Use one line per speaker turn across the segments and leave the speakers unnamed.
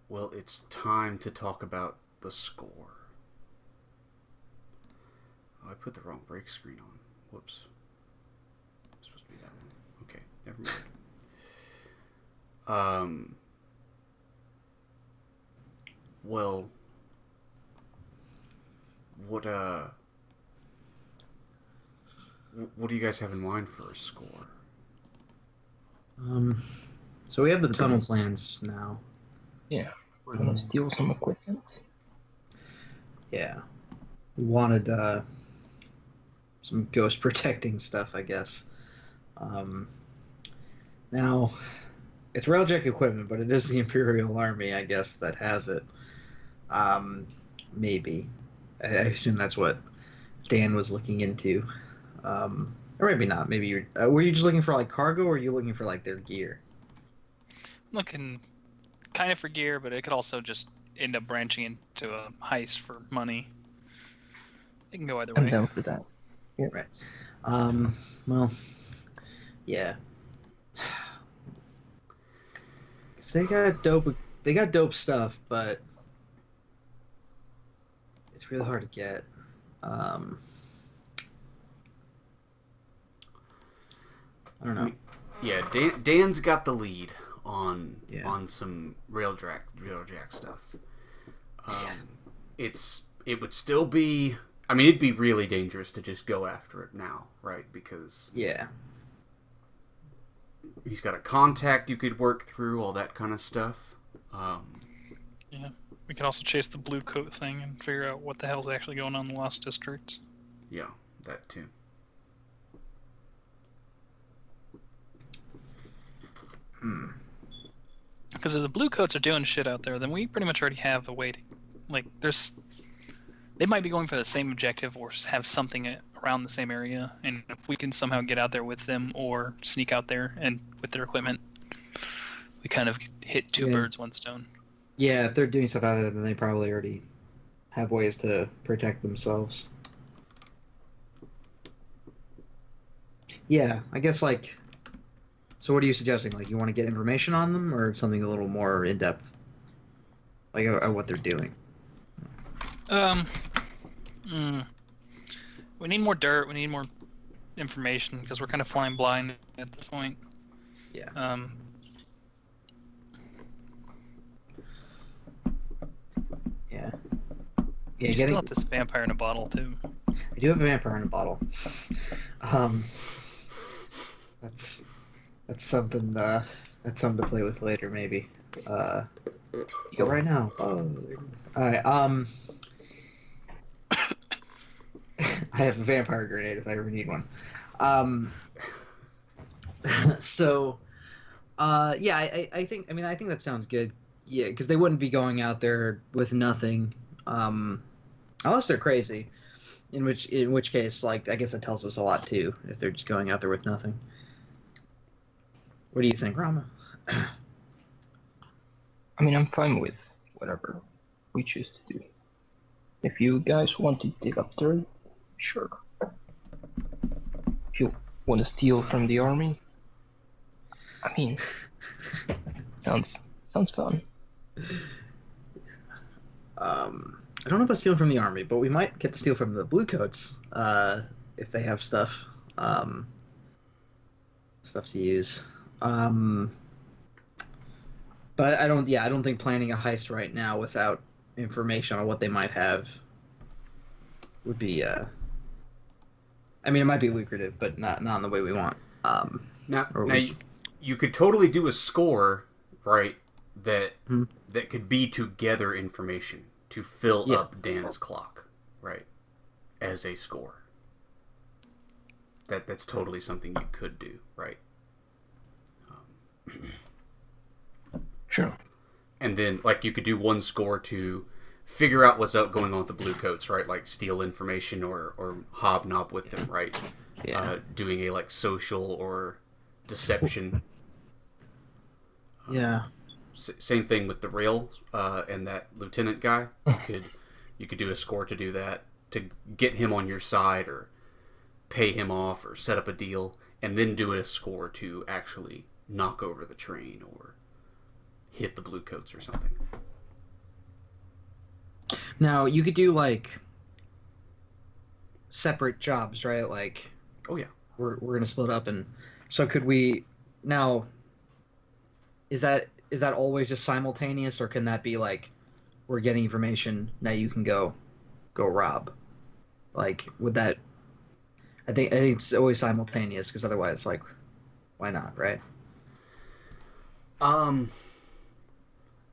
Well, it's time to talk about the score. Oh, I put the wrong break screen on. Whoops. It's supposed to be that one. Okay, never mind. Well, what what do you guys have in mind for a score?
Um, so we have the
We're gonna,
tunnel plans now.
yeah, we're gonna steal some equipment.
Yeah. We wanted some ghost protecting stuff, I guess. Um, Now, it's railjack equipment, but it is the Imperial Army, I guess, that has it. Um, Maybe. I assume that's what Dan was looking into. Or maybe not. Maybe you're. Were you just looking for like cargo, or were you looking for like their gear?
I'm looking kind of for gear, but it could also just end up branching into a heist for money. It can go either
I'm
way.
down for that. Yeah.
Right. Well, yeah. 'Cause they got dope. They got dope stuff, but it's really hard to get. Um, I don't know.
Yeah, Dan's got the lead on
Yeah.
on some railjack stuff. It would still be. I mean, it'd be really dangerous to just go after it now, right? Because
Yeah.
he's got a contact you could work through, all that kind of stuff.
Yeah. We could also chase the blue coat thing and figure out what the hell's actually going on in the Lost Districts.
Yeah, that too.
Because if the blue coats are doing shit out there, then we pretty much already have a way to, like, they might be going for the same objective or have something around the same area, and if we can somehow get out there with them or sneak out there and with their equipment, we kind of hit two
Yeah.
birds, one stone.
Yeah, if they're doing stuff out there, then they probably already have ways to protect themselves. Yeah, I guess like. So what are you suggesting? Like, you want to get information on them, or something a little more in depth, like what they're doing?
We need more dirt. We need more information because we're kind of flying blind at this point.
Yeah. Yeah. Yeah.
You
Getting.
still have this vampire in a bottle too.
I do have a vampire in a bottle. That's something. That's something to play with later, maybe. Go right now. Oh, there it is. All right. I have a vampire grenade if I ever need one. So, yeah, I think. I mean, I think that sounds good. Yeah, because they wouldn't be going out there with nothing, unless they're crazy. In which case, like, I guess that tells us a lot too. If they're just going out there with nothing. What do you think, Rama?
I mean, I'm fine with whatever we choose to do. If you guys want to dig up dirt, sure. If you want to steal from the army, I mean, sounds fun.
I don't know about stealing from the army, but we might get to steal from the bluecoats if they have stuff to use. But I don't. Yeah, I don't think planning a heist right now without information on what they might have would be. I mean, it might be lucrative, but not in the way we want.
Now you could totally do a score, right? That could be to gather information to fill up Dan's clock, right? As a score. That's totally something you could do, right?
Sure.
And then, like, you could do one score to figure out what's going on with the blue coats, right? Like, steal information or hobnob with them, right?
Yeah.
Doing a, like, social or deception.
Yeah.
Same thing with the rail and that lieutenant guy. You could do a score to do that, to get him on your side or pay him off or set up a deal, and then do a score to actually knock over the train or hit the blue coats or something.
Now you could do like separate jobs, right? Like,
Oh yeah.
we're gonna split up, and so could we now? Is that always just simultaneous, or can that be like we're getting information now? You can go rob. Like, would that? I think it's always simultaneous because otherwise, like, why not, right?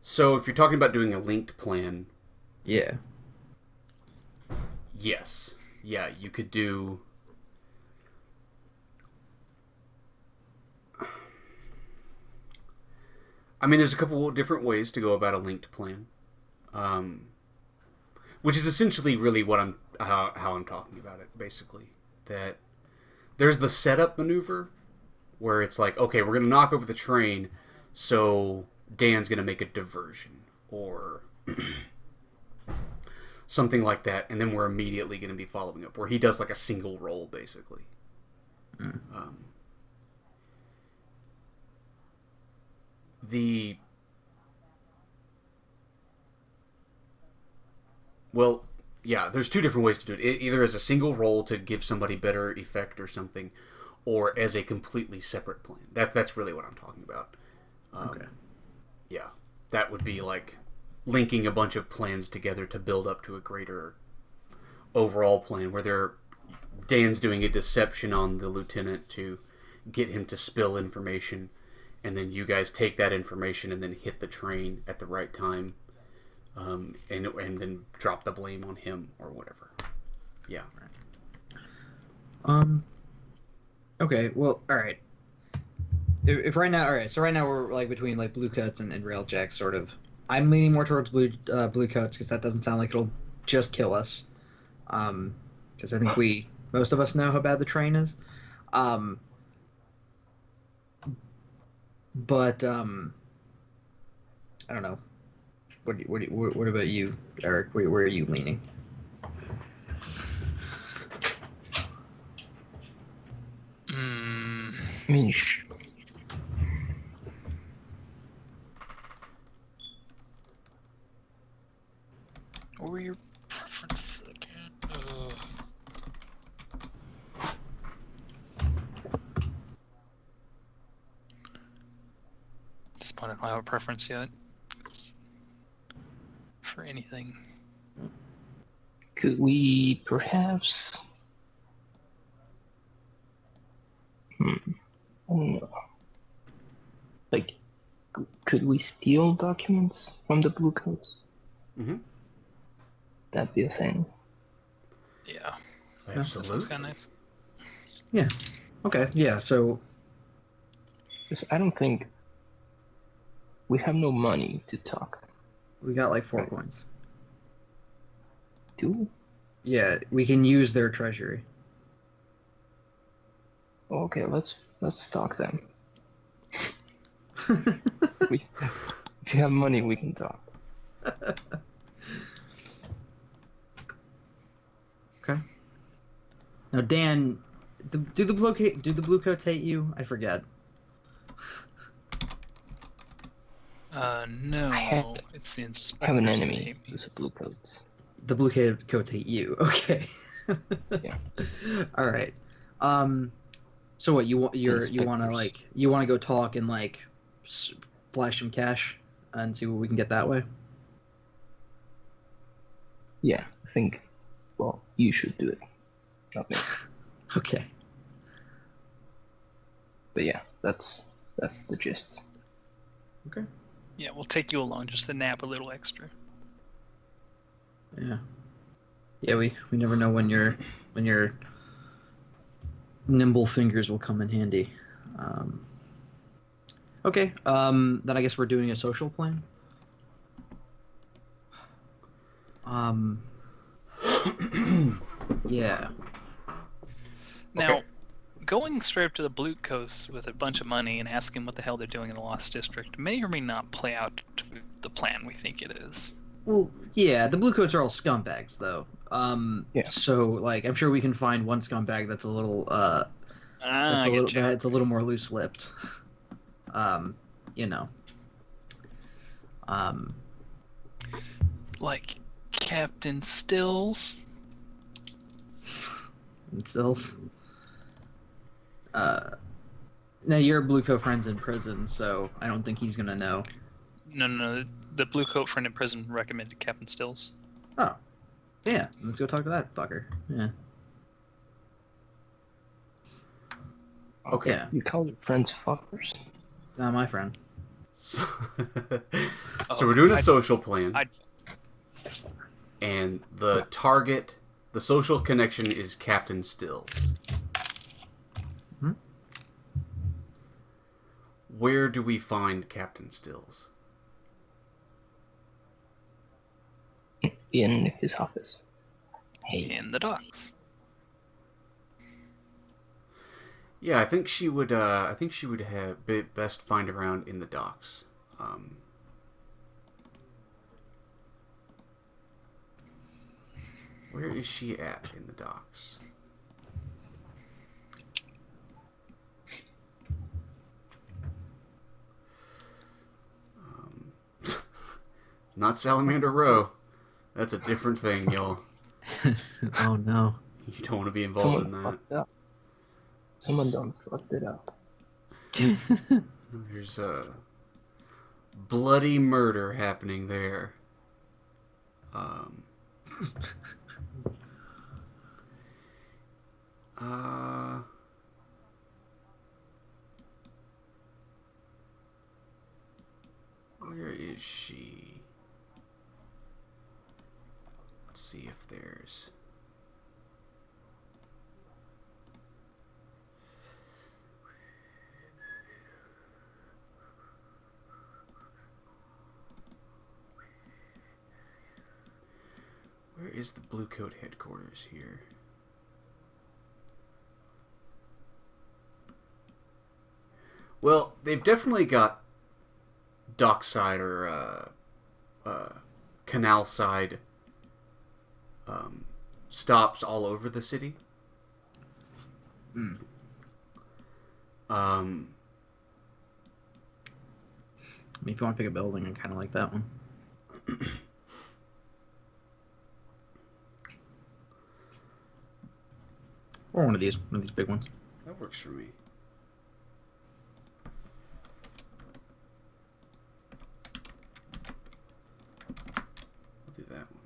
So if you're talking about doing a linked plan,
Yeah.
yes. Yeah, you could do... I mean, there's a couple different ways to go about a linked plan. Which is essentially really what how I'm talking about it, basically. That there's the setup maneuver, where it's like, okay, we're going to knock over the train, so Dan's going to make a diversion, or something like that, and then we're immediately going to be following up, where he does like a single roll, basically. Well, yeah, there's two different ways to do it. Either as a single roll to give somebody better effect or something, or as a completely separate plan. That's really what I'm talking about.
Okay.
Yeah, that would be like linking a bunch of plans together to build up to a greater overall plan, where Dan's doing a deception on the lieutenant to get him to spill information, and then you guys take that information and then hit the train at the right time, and then drop the blame on him or whatever. Yeah.
Okay. Well, all right. If right now, all right. So right now we're like between like blue coats and railjacks, sort of. I'm leaning more towards blue coats because that doesn't sound like it'll just kill us. Because I think most of us know how bad the train is. But I don't know. What about you, Eric? Where are you leaning?
I mean,
What were your preferences again? At this point, I don't have a preference yet. For anything.
could we perhaps? I don't know. Like, could we steal documents from the blue coats?
Mm-hmm.
That'd be a thing.
Yeah. That sounds
Absolutely.
kind of nice.
Yeah. Okay. Yeah. So
'Cause I don't think we have no money to talk.
we got like 4 coins.
Do we?
Yeah, we can use their treasury.
Okay, let's talk then. If you have money, we can talk.
Okay. Now, Dan, do the blue coats hate you? I forget.
No. It's the
I
inspectors.
have an
that
enemy
hate me.
who's a blue coat.
The blue coats hate you. Okay.
Yeah.
All right. So what you want? You want to
Inspectors.
you want to go talk and like flash some cash and see what we can get that way?
Yeah, I think. Well, you should do it, not me.
Okay.
But yeah, that's the gist.
Okay.
Yeah, we'll take you along just to nap a little extra.
Yeah. Yeah, we never know when your nimble fingers will come in handy. Okay. Then I guess we're doing a social plan. Yeah.
Now,
Okay.
going straight up to the Blue Coast with a bunch of money and asking what the hell they're doing in the Lost District may or may not play out to the plan we think it is.
Well, yeah, the blue coats are all scumbags, though.
Yeah.
So like, I'm sure we can find one scumbag that's a little
I get you.
that's a little more loose-lipped. You know.
Like, Captain Stills.
And Stills. Now your blue coat friend's in prison, so I don't think he's gonna know.
No. The blue coat friend in prison recommended Captain Stills.
Oh, yeah. Let's go talk to that fucker. Yeah.
Okay.
Yeah.
You call your friends fuckers?
Not my friend.
So, so we're doing a social plan.
I'd-
And the target, the social connection is Captain Stills.
Hmm?
Where do we find Captain Stills?
In his office. Hey,
In the docks.
Yeah, I think she would. Have best find around in the docks. Where is she at in the docks? Not Salamander Row. That's a different thing, y'all.
Oh no.
You don't want to be involved in that.
fucked up. Someone done fucked it up.
There's a bloody murder happening there. Where is she? Let's see if there's... Where is the Blue Coat headquarters here? Well, they've definitely got dockside or canal side stops all over the city.
Mm. I mean, if you want to pick a building, I kind of like that one. Or one of these big ones.
That works for me. I'll do that one.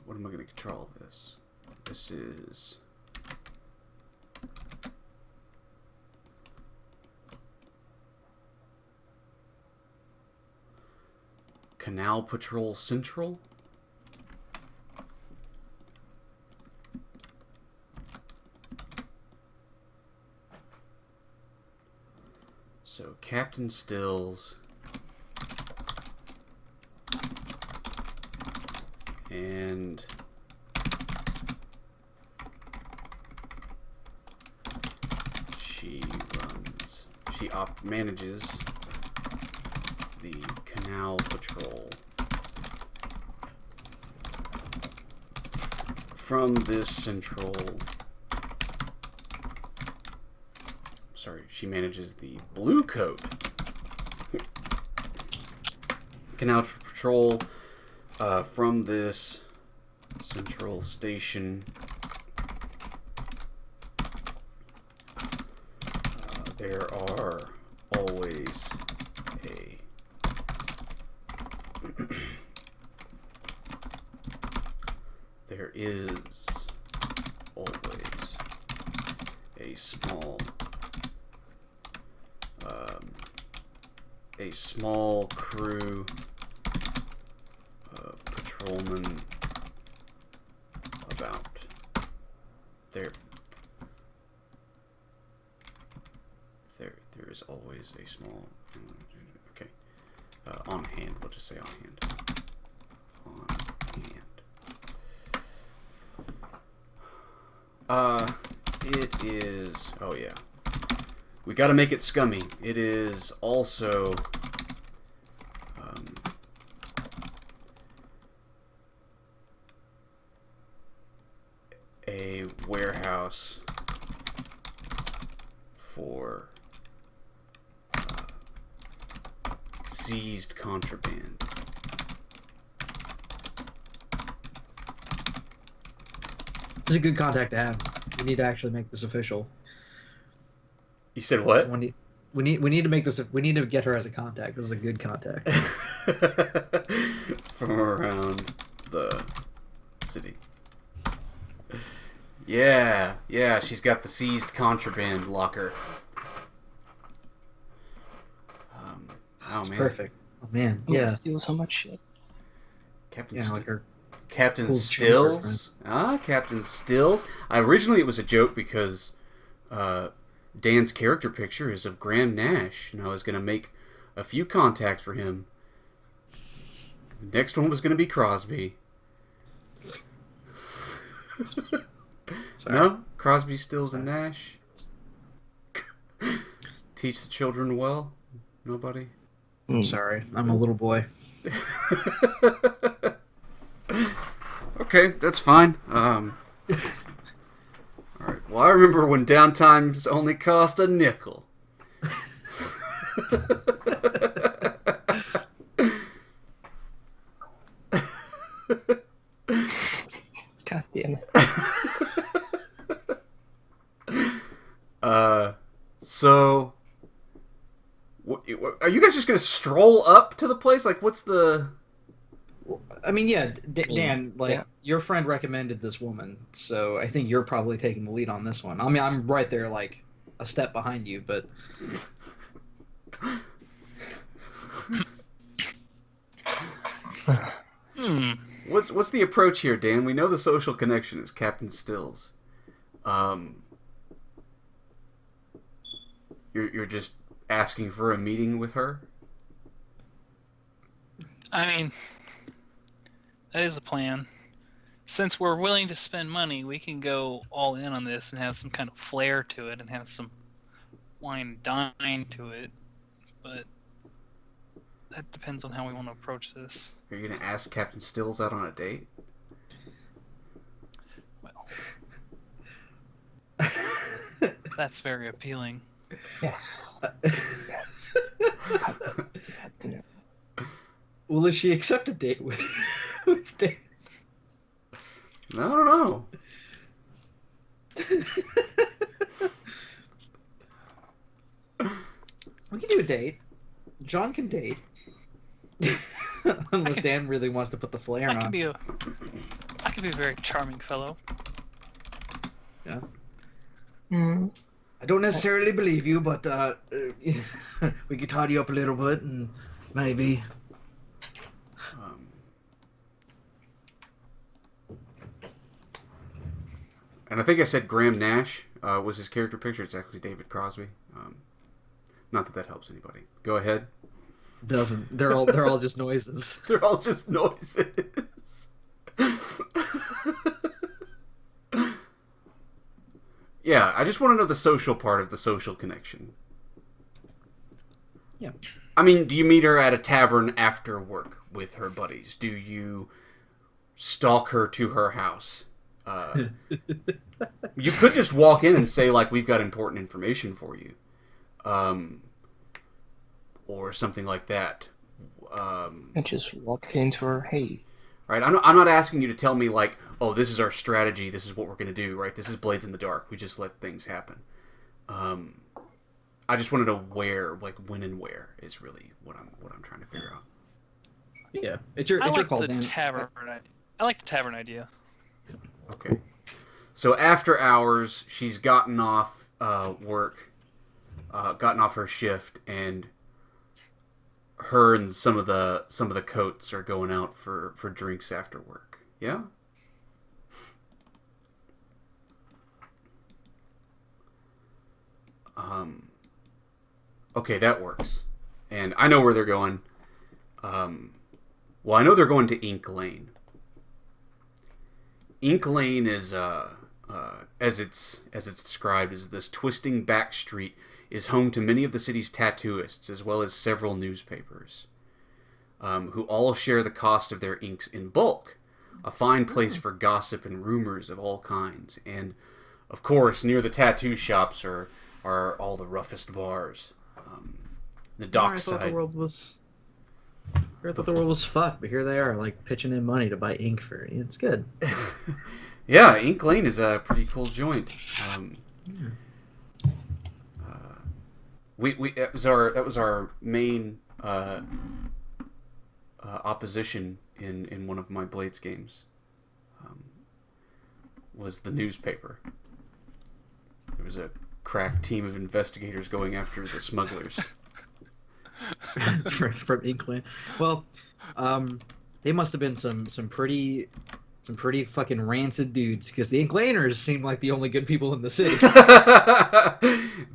What am I going to control this? This is... Canal Patrol Central. So Captain Stills and she manages the Canal Patrol from this central... Sorry, she manages the Blue Coat Canal Patrol from this central station. There are always a there is always a small crew of patrolmen about. There is always a small... Okay. On hand. We'll just say on hand. On hand. It is... Oh, yeah. We gotta make it scummy. It is also... warehouse for seized contraband.
It's a good contact to have. We need to actually make this official.
You said what?
We need to make this. We need to get her as a contact. This is a good contact.
From around the city. Yeah, she's got the seized contraband locker.
That's
man.
perfect. Oh man,
Who
yeah.
steals so much shit?
Like her.
Captain
cool
Stills. Captain Stills. Originally, it was a joke because Dan's character picture is of Graham Nash, and I was going to make a few contacts for him. The next one was going to be Crosby. No? Crosby, Stills, and Nash? Teach the children well? Nobody?
I'm sorry. I'm a little boy.
Okay, that's fine. Alright, well, I remember when downtimes only cost a nickel.
God damn it.
So... Are you guys just going to stroll up to the place? Like, what's the...
Well, I mean, yeah, Dan, like,
yeah.
your friend recommended this woman, so I think you're probably taking the lead on this one. I mean, I'm right there, like, a step behind you, but...
What's the approach here, Dan? We know the social connection is Captain Stills. You're just asking for a meeting with her?
I mean, that is a plan. Since we're willing to spend money, we can go all in on this and have some kind of flair to it and have some wine and dine to it. But that depends on how we want to approach this.
Are you going to ask Captain Stills out on a date?
Well, that's very appealing.
Yes.
Will she accept a date with Dan?
I don't know.
We can do a date. John can date. Unless Dan really wants to put the flair
I
on.
could be a very charming fellow.
Yeah.
Mm.
I don't necessarily believe you, but we could tidy up a little bit and maybe.
And I think I said Graham Nash was his character picture. It's actually David Crosby. Not that that helps anybody. Go ahead.
Doesn't. They're all just noises.
They're all just noises. Yeah, I just want to know the social part of the social connection.
Yeah.
I mean, do you meet her at a tavern after work with her buddies? Do you stalk her to her house? You could just walk in and say, like, we've got important information for you. Or something like that.
And just walk into her, hey.
Right, I'm not asking you to tell me, like, oh, this is our strategy, this is what we're going to do, right? This is Blades in the Dark. We just let things happen. I just want to know where, like, when and where is really what I'm trying to figure out.
Yeah, it's your call, Dan.
I like the tavern idea.
Okay. So after hours, she's gotten off work, gotten off her shift, and her and some of the coats are going out for drinks after work. Yeah? Okay, that works. And I know where they're going. Well, I know they're going to Ink Lane. Ink Lane is, as it's described, as this twisting back street is home to many of the city's tattooists, as well as several newspapers, who all share the cost of their inks in bulk, a fine place for gossip and rumors of all kinds. And, of course, near the tattoo shops are all the roughest bars. The dockside.
I thought the world was fucked, but here they are, like, pitching in money to buy ink for it. It's good.
Yeah, Ink Lane is a pretty cool joint. That was our main opposition in one of my Blades games. Was the newspaper. There was a crack team of investigators going after the smugglers.
from Inkland. Well, they must have been some pretty fucking rancid dudes, because the Inklaners seemed like the only good people in the city.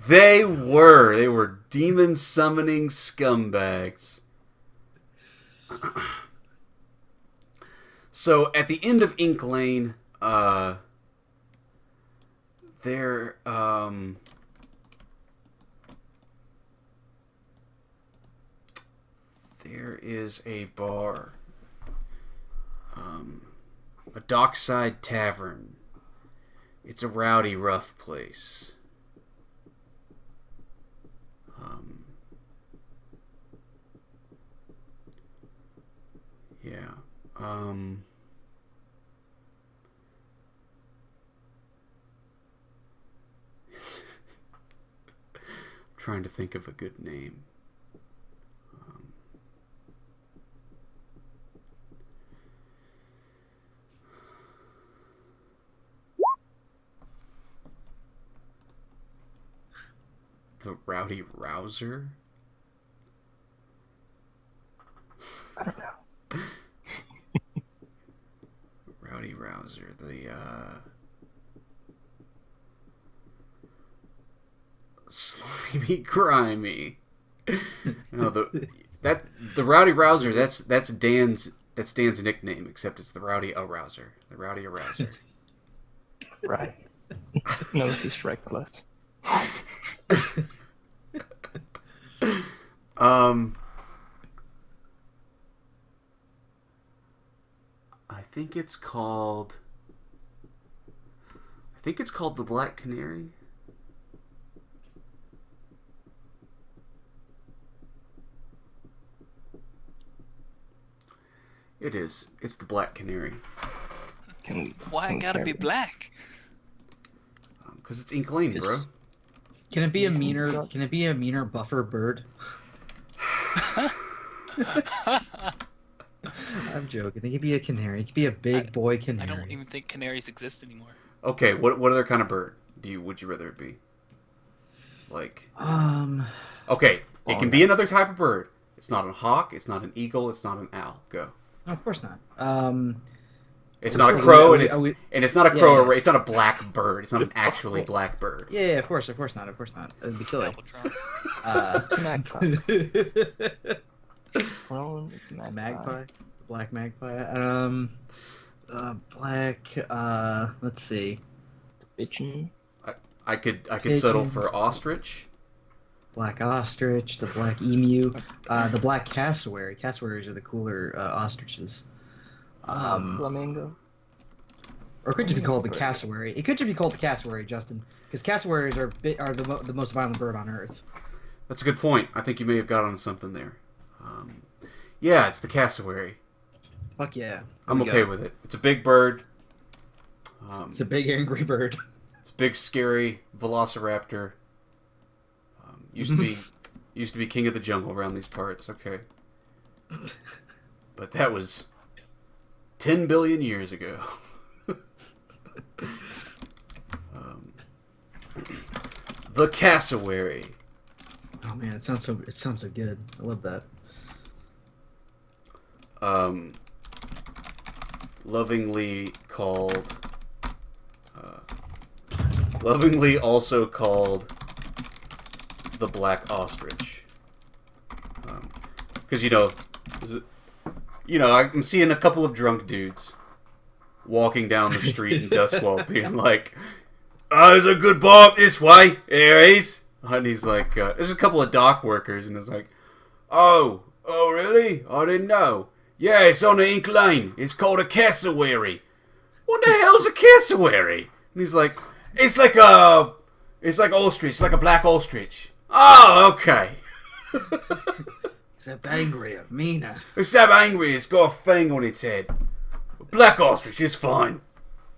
They were demon summoning scumbags. So at the end of Ink Lane, there is a bar, a dockside tavern. It's a rowdy, rough place. Yeah. I'm trying to think of a good name. The Rowdy Rouser?
I don't know.
Rowdy Rouser, Slimy Grimy. No, the Rowdy Rouser, that's Dan's nickname, except it's the Rowdy Arouser. The Rowdy Arouser.
Right. No, he's reckless.
I think it's called the Black Canary. It is. It's the Black Canary.
Why gotta be black?
Because it's Ink Lane, bro.
Can it be a meaner buffer bird? I'm joking. It could be a canary. It could be a big boy canary.
I don't even think canaries exist anymore.
Okay, what other kind of bird would you rather it be? Like, okay, it can be another type of bird. It's not a hawk. It's not an eagle. It's not an owl. Go.
No, of course not.
It's not a crow, and it's not a crow.
Yeah.
It's not a black bird. It's not an actually black bird.
Yeah, of course not. It'd be silly.
Magpie. Well, it's
Magpie. The black magpie. Let's see.
Pigeon.
I could settle for ostrich.
Black ostrich, the black emu, the black cassowary. Cassowaries are the cooler ostriches.
Flamingo.
Or it could just be called the cassowary. It could just be called the cassowary, Justin, because cassowaries are the most violent bird on Earth.
That's a good point. I think you may have got on something there. Yeah, it's the cassowary.
Fuck yeah.
I'm okay with it. It's a big bird.
It's a big angry bird.
It's a big scary velociraptor. Used to be king of the jungle around these parts. Okay, but that was 10 billion years ago. The cassowary.
Oh man, it sounds so good. I love that.
Lovingly also called the black ostrich, because I'm seeing a couple of drunk dudes walking down the street in Duskwall, being like, "There's a good bar up this way, Aries," and he's like, "There's a couple of dock workers," and it's like, "Oh, really? I didn't know. Yeah, it's on the incline. It's called a cassowary. What the hell's a cassowary? And he's like, it's like ostrich. It's like a black ostrich. Oh, okay.
Except angry or meaner.
Except angry, it's got a thing on its head. Black ostrich is fine.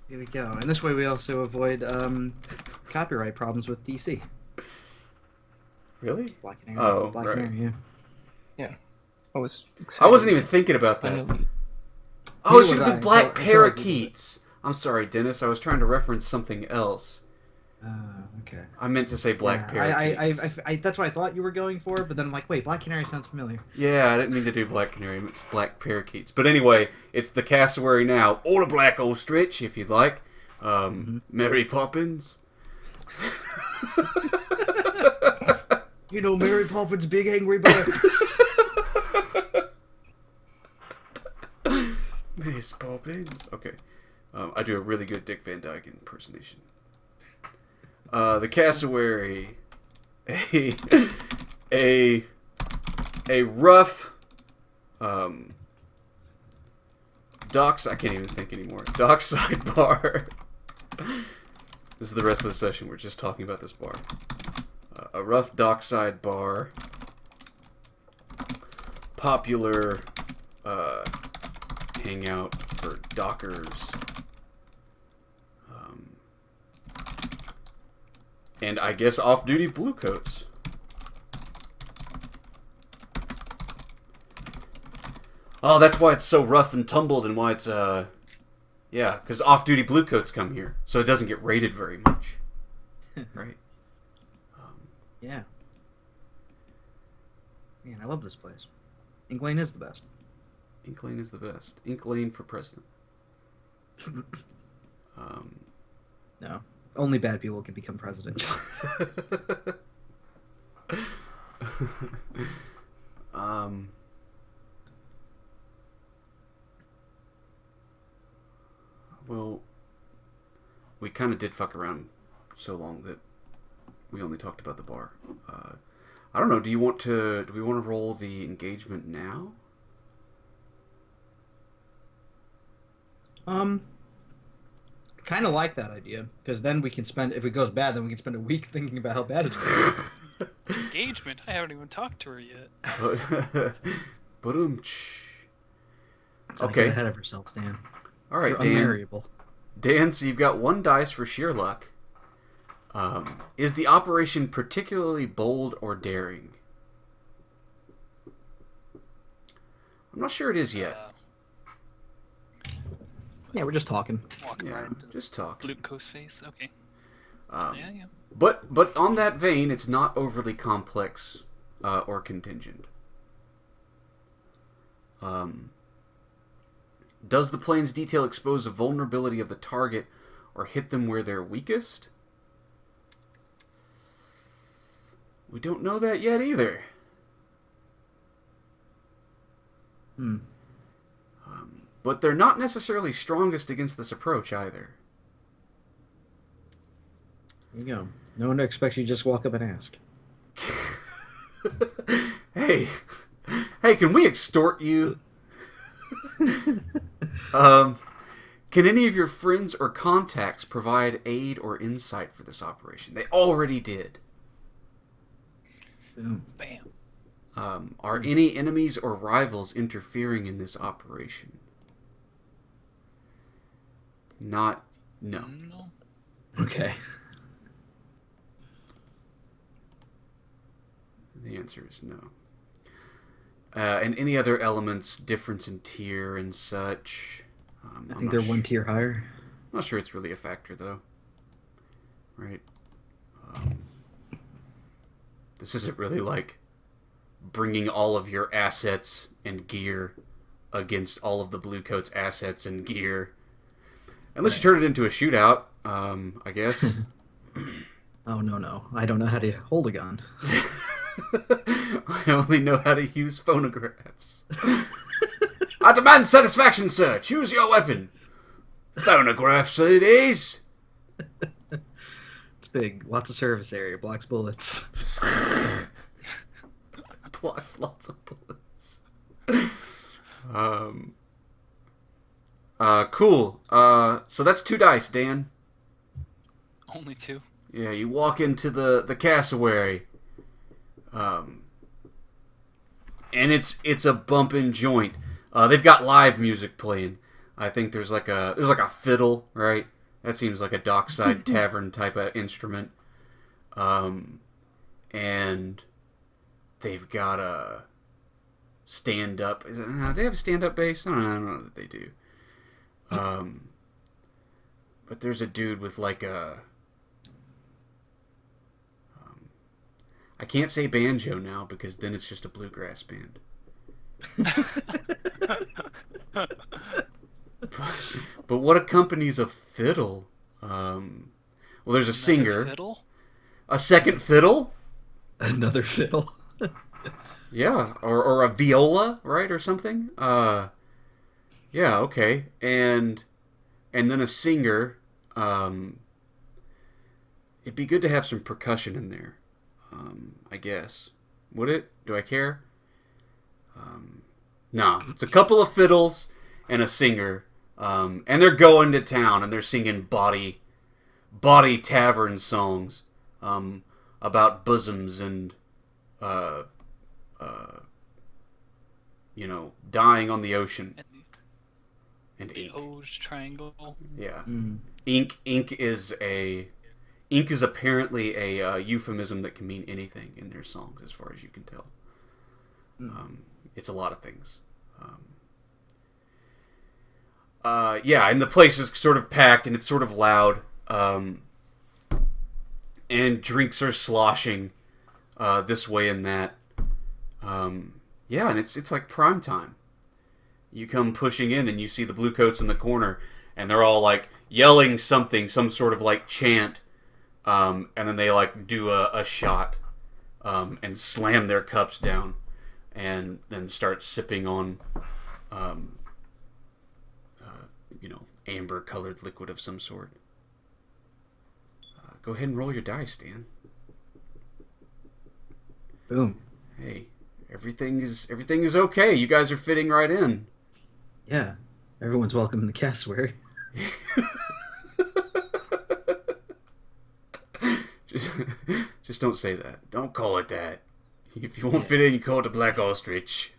Here we go. And this way we also avoid copyright problems with DC.
Really?
Black Canary.
Oh,
Black
right.
Canary, yeah.
Yeah. I
wasn't even thinking about that.
Finally.
Oh, it should
was
have
I,
been black
until I
parakeets. I'm sorry, Dennis. I was trying to reference something else.
Okay.
I meant to say black
Yeah,
parakeets.
I that's what I thought you were going for, but then I'm like, wait, Black Canary sounds familiar.
Yeah, I didn't mean to do black canary. I meant black parakeets. But anyway, it's the cassowary now, or a black ostrich, if you'd like. Mary Poppins.
You know, Mary Poppins' Big Angry Bear.
Miss Poppins. Okay. I do a really good Dick Van Dyke impersonation. The cassowary. A rough docks. I can't even think anymore. Dockside bar. This is the rest of the session. We're just talking about this bar. A rough dockside bar. Popular hangout for dockers. And I guess off-duty bluecoats. Oh, that's why it's so rough and tumbled and why it's, yeah, because off-duty bluecoats come here, so it doesn't get rated very much. Right?
Yeah. Man, I love this place. Ink Lane is the best.
Ink Lane is the best. Ink Lane for president.
No. Only bad people can become president.
Well, we kind of did fuck around so long that we only talked about the bar. I don't know. Do we want to roll the engagement now?
Kind of like that idea, because then we can spend, if it goes bad, then we can spend a week thinking about how bad it's going.
Engagement? I haven't even talked to her yet.
Okay.
Get ahead of ourselves, Dan.
All right,
You're
Dan.
unmarriable.
Dan, so you've got one dice for sheer luck. Is the operation particularly bold or daring? I'm not sure it is yet.
Yeah, we're just talking.
Walking
Yeah,
right into
just talk.
glucose face. Okay. Yeah.
But on that vein, it's not overly complex or contingent. Does the plan's detail expose a vulnerability of the target or hit them where they're weakest? We don't know that yet either. But they're not necessarily strongest against this approach either.
There you go. No one expects you to just walk up and ask.
Hey, can we extort you? Can any of your friends or contacts provide aid or insight for this operation? They already did.
Boom.
Bam.
Are any enemies or rivals interfering in this operation? No.
No.
Okay.
The answer is no. And any other elements, difference in tier and such?
I think they're one tier higher.
I'm not sure it's really a factor, though. Right? This isn't really like bringing all of your assets and gear against all of the Bluecoats' assets and gear. Unless you turn it into a shootout, I guess.
Oh, no. I don't know how to hold a gun.
I only know how to use phonographs. I demand satisfaction, sir. Choose your weapon. Phonographs it is.
It's big. Lots of service area. Blocks bullets.
Blocks lots of bullets. Cool. So that's 2 dice, Dan.
Only 2.
Yeah, you walk into the cassowary. And it's a bumping joint. They've got live music playing. I think there's like a fiddle, right? That seems like a dockside tavern type of instrument. And they've got a stand-up. Do they have a stand-up bass? I don't know that they do. But there's a dude with like a... I can't say banjo now because then it's just a bluegrass band. But what accompanies a fiddle? Well, there's a singer.
Fiddle?
A second fiddle?
Another fiddle.
Yeah, or a viola, right, or something. Yeah, okay, and then a singer. It'd be good to have some percussion in there. I guess. Would it? Do I care? No, it's a couple of fiddles and a singer, and they're going to town and they're singing body tavern songs about bosoms and dying on the ocean and
The
ink.
O's triangle.
Yeah,
Mm.
ink is apparently a euphemism that can mean anything in their songs, as far as you can tell. It's a lot of things. Yeah, and the place is sort of packed and it's sort of loud. And drinks are sloshing this way and that. Yeah, and it's like prime time. You come pushing in and you see the bluecoats in the corner, and they're all like yelling something, some sort of like chant, and then they like do a shot, and slam their cups down, and then start sipping on, amber-colored liquid of some sort. Go ahead and roll your dice, Dan.
Boom.
Hey, everything is okay. You guys are fitting right in.
Yeah. Everyone's welcome in the cassowary.
Just don't say that. Don't call it that. If you won't fit in, you call it the Black Ostrich.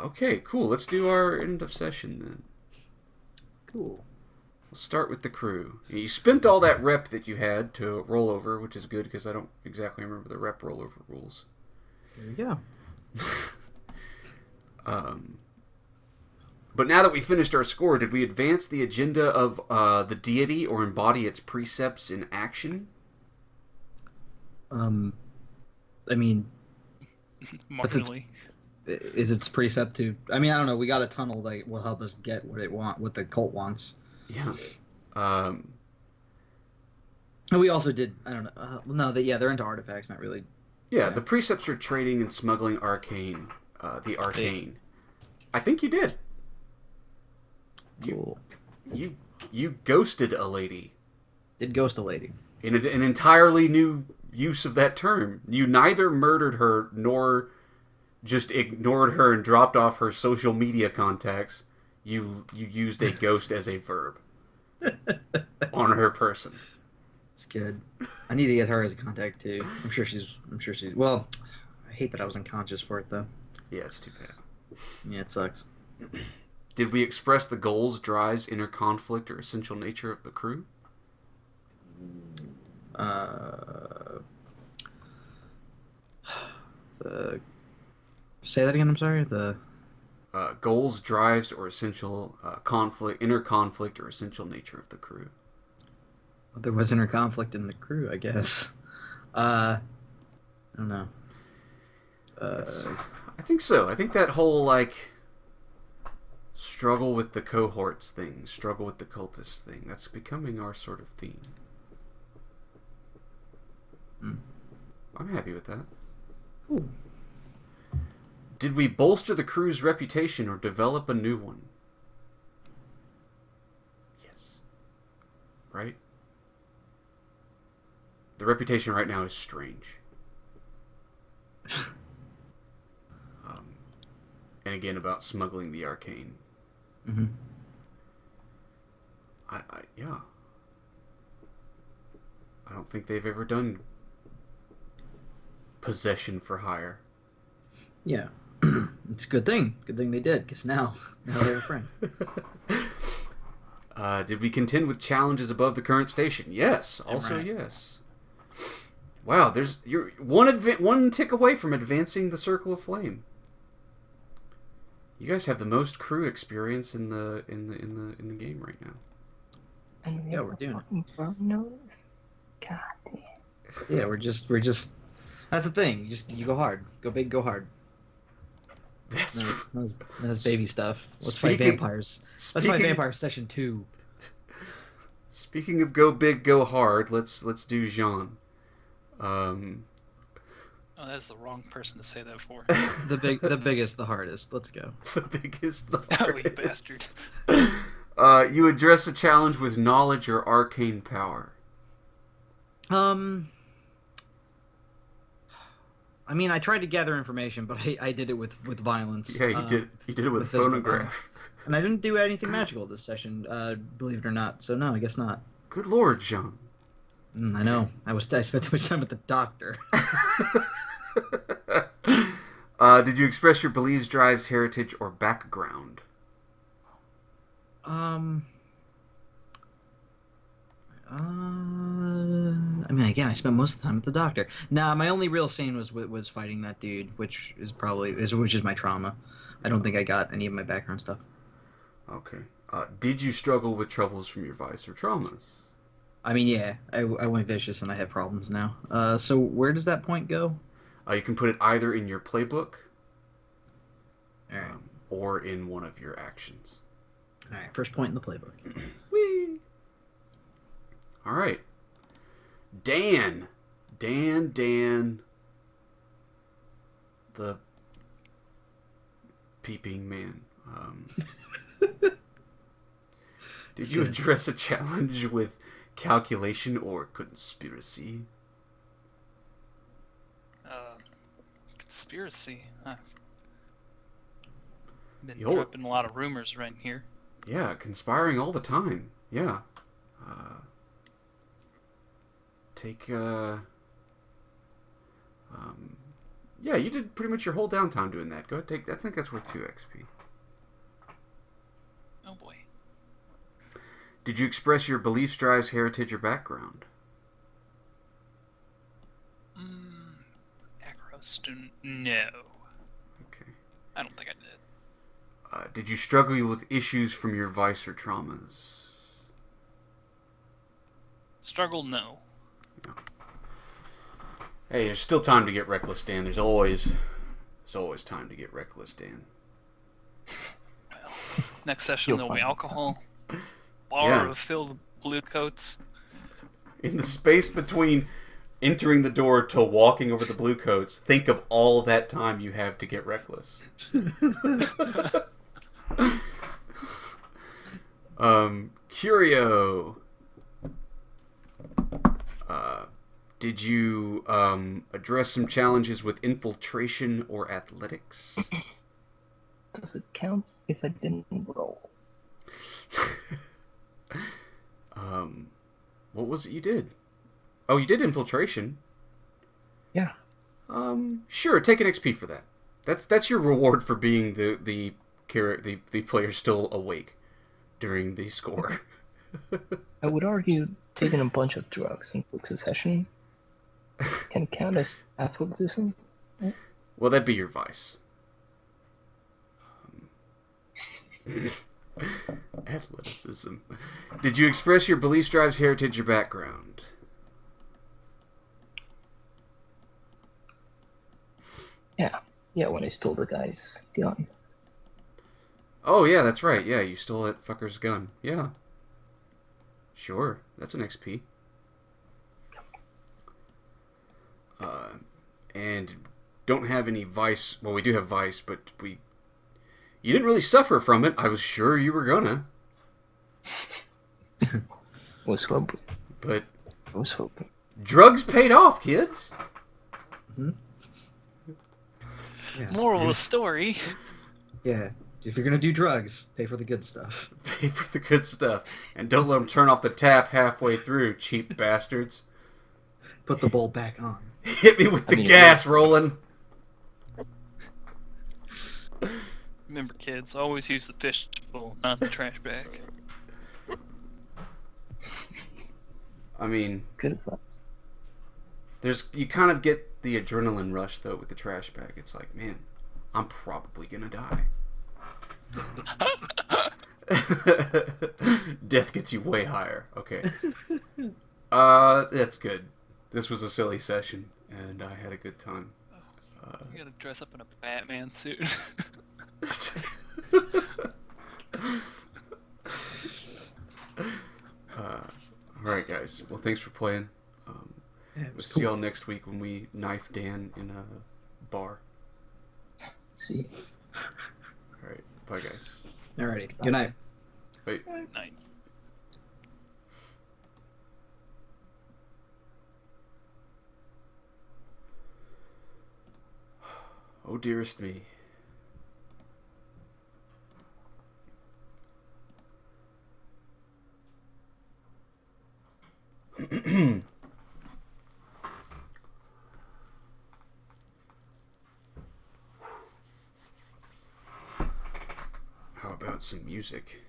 Okay, cool. Let's do our end of session then.
Cool.
We'll start with the crew. You spent all that rep that you had to roll over, which is good because I don't exactly remember the rep rollover rules.
There we go.
But now that we finished our score, did we advance the agenda of the deity or embody its precepts in action?
I mean,
Marginally.
is its precept to? I mean, I don't know. We got a tunnel that will help us get what the cult wants.
Yeah.
And we also did. I don't know. They're into artifacts, not really.
Yeah, the precepts are trading and smuggling arcane. The arcane. I think you did.
Cool.
You ghosted a lady.
Did ghost a lady?
In an entirely new use of that term. You neither murdered her nor just ignored her and dropped off her social media contacts. You used a ghost as a verb on her person.
It's good. I need to get her as a contact too. I'm sure she's. Well, I hate that I was unconscious for it though.
Yeah, it's too bad.
Yeah, it sucks.
Did we express the goals, drives, inner conflict, or essential nature of the crew?
Say that again. I'm sorry. The
goals, drives, or essential conflict, inner conflict, or essential nature of the crew.
there was inner conflict in the crew, I guess. I don't know.
I think so. I think that whole struggle with the cohorts thing, struggle with the cultists thing, that's becoming our sort of theme. I'm happy with that.
Cool.
Did we bolster the crew's reputation or develop a new one? Yes. Right? The reputation right now is strange. And again, about smuggling the arcane.
Mm-hmm.
Yeah. I don't think they've ever done possession for hire.
Yeah. It's a good thing. Good thing they did, because now they're a friend.
Did we contend with challenges above the current station? Yes. Also,
right.
yes. Wow, you're one tick away from advancing the Circle of Flame. You guys have the most crew experience in the game right now.
And
Yeah, we're doing
it. God damn.
Yeah, we're just. That's the thing. You go hard. Go big. Go hard. That's baby stuff. Let's fight vampires. Let's fight vampires. Session 2.
Speaking of go big, go hard. Let's do Jean.
Oh, that's the wrong person to say that for.
The biggest, the hardest. Let's go.
The biggest, the
Oh,
hardest.
you bastard.
You address a challenge with knowledge or arcane power.
I mean, I tried to gather information, but I did it with violence.
Yeah, you did. You did it with
physical
phonograph.
And I didn't do anything magical this session, believe it or not. So no, I guess not.
Good lord, Jean.
I know. I spent too much time with the doctor.
Did you express your beliefs, drives, heritage, or background?
I mean, again, I spent most of the time with the doctor. Nah, my only real scene was fighting that dude, which is my trauma. I don't think I got any of my background stuff.
Okay. Did you struggle with troubles from your vice or traumas?
I mean, yeah, I went vicious and I have problems now. So where does that point go?
You can put it either in your playbook,
All right.
Or in one of your actions.
All right. First point in the playbook.
Whee! All right. Dan, the peeping man. Did you address a challenge with calculation or conspiracy?
Conspiracy. Huh. Been
Yo.
dropping a lot of rumors right here.
Yeah, conspiring all the time. Yeah. Yeah, you did pretty much your whole downtime doing that. Go ahead, I think that's worth 2 XP.
Oh boy.
Did you express your beliefs, drives, heritage, or background?
Acrost, no.
Okay.
I don't think I did.
Did you struggle with issues from your vice or traumas?
Struggle, no.
Hey, there's still time to get reckless, Dan. There's always time to get reckless, Dan.
Well, next session there'll be alcohol. Bar
Yeah.
of filled blue coats.
In the space between entering the door to walking over the blue coats, think of all that time you have to get reckless. Curio. Did you address some challenges with infiltration or athletics?
Does it count if I didn't roll?
What was it you did? Oh, you did infiltration.
Yeah.
Sure. Take an XP for that. That's your reward for being the player still awake during the score.
I would argue taking a bunch of drugs in quick succession can count as athleticism.
Well, that'd be your vice. Athleticism. Did you express your beliefs, drives, heritage, or background?
Yeah, when I stole the guy's gun.
Oh, yeah, that's right. Yeah, you stole that fucker's gun. Yeah. Sure, that's an XP. And don't have any vice. Well, we do have vice, but you didn't really suffer from it. I was sure you were gonna.
Was hoping.
But
I was hoping.
Drugs paid off, kids.
Hmm? Yeah.
Moral of the story.
Yeah. If you're gonna do drugs, pay for the good stuff.
Pay for the good stuff. And don't let them turn off the tap halfway through, cheap bastards.
Put the bowl back on.
Hit me with the gas, Roland.
Remember, kids, always use the fish bowl, not the trash bag.
I mean,
Good advice.
you kind of get the adrenaline rush though with the trash bag. It's like, man, I'm probably gonna die. Death gets you way higher. Okay. That's good. This was a silly session, and I had a good time.
You gotta dress up in a Batman suit.
Alright, guys. Well, thanks for playing.
Yeah,
We'll see y'all next week when we knife Dan in a bar.
See.
Alright. Bye, guys.
Alrighty. Good night.
Wait.
Night.
Oh, dearest me. How about some music?